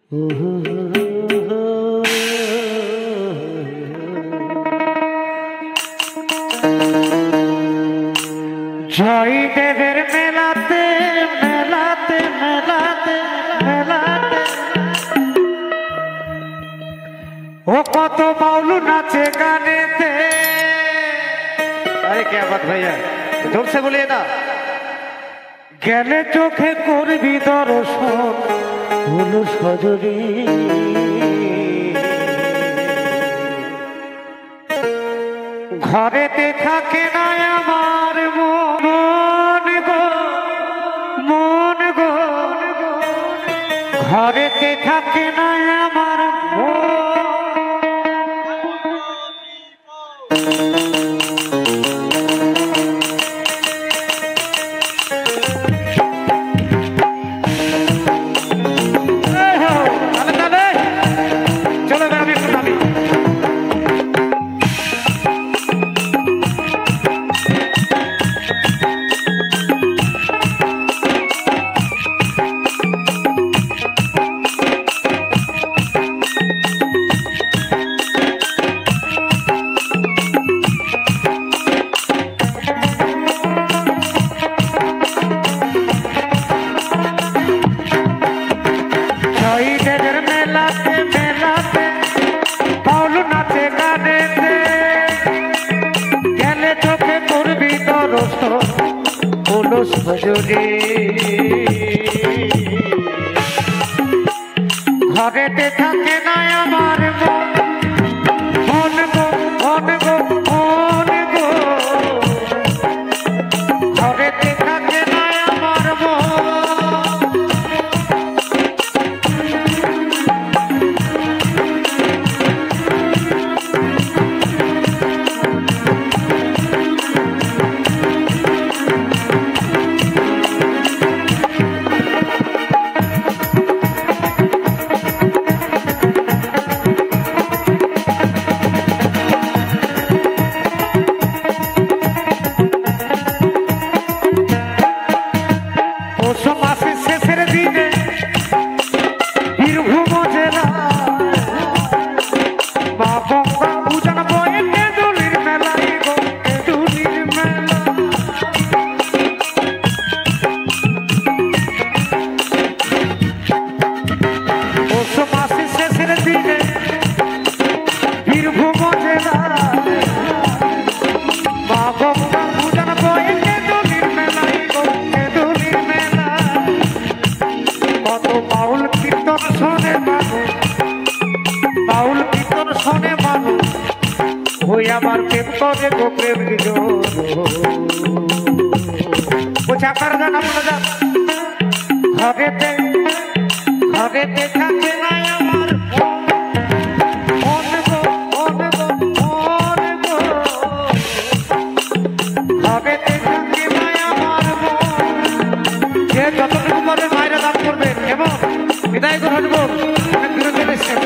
জয়দেবের মেলাতে মেলাতে মেলাতে মেলাতে ও কত বাউল নাচে গানেতে। अरे क्या बात भैया, जोर से बोलिए ना। গেলে চোখে করবি দর্শন হলো সজনী, ঘরেতে থাকে না আমার মন গো, মন গো, ঘরেতে থাকে না আমার মন। ঘরেতে থাকে না আমার মন, মন গো, মন গো, মন গো, ঘরেতে থাকে না আমার মন। আমার প্রেম করে গো প্রেম বোঝা পার না আপনারা। ঘরেতে ঘরেতে থাকে না আমার মন গো, মন গো, মন গো, ঘরেতে থাকে না আমার মন। যে যতটুকু পারে মায়েরা দান করবেন এবং বিদায় করে হটবো অনেক দূরে চলে এসছেন।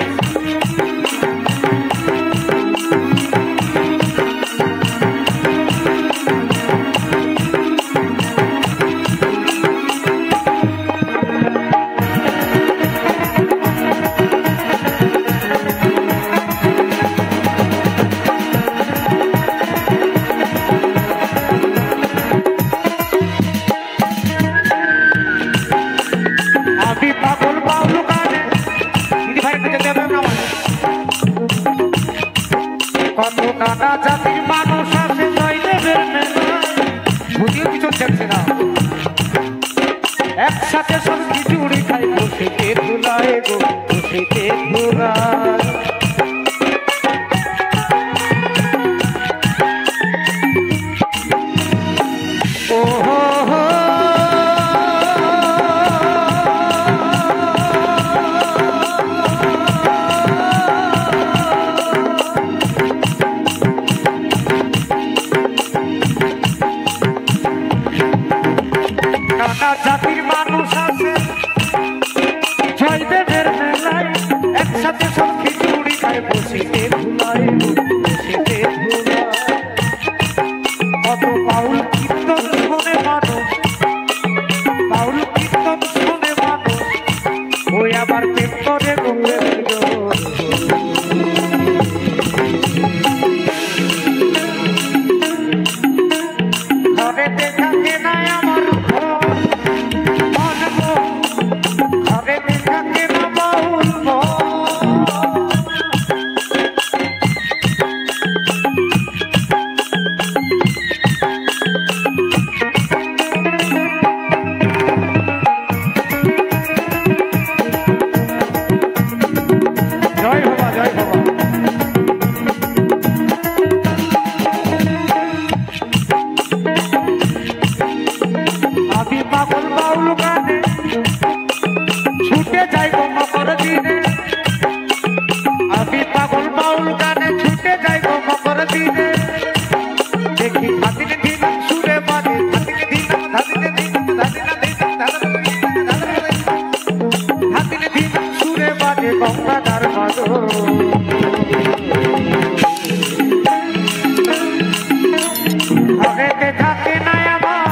কত নানা জাতির মানুষ আছে জয়দেবের মেলায়, বুঝিও কিছু দেখছে না, একসাথে সব খিচুড়ি খাই বসেতে ধুলায় গো, বসেতে ধুলায়। জাতির মানুষ আছে জয়দেবের মেলায়, একসাথে সব আবার প্রেম করে ঘুরে ঘরে দেখাকে নাই আমার ঘরে দেখাকে না বাউল পাগল বাউল গানে ছুটে যাই গো মকর দিনে আমি পাগল বাউল গানে ছুটে যাই গো মকর দিনে দেখি ধাদিনে দিন সুরে বাজে ধাদিনে দিন ধাদিনে দিন ধাদিনে দিন সুরে বাজে গঙ্গাধার বাজো ঘরেতে থাকে না আমার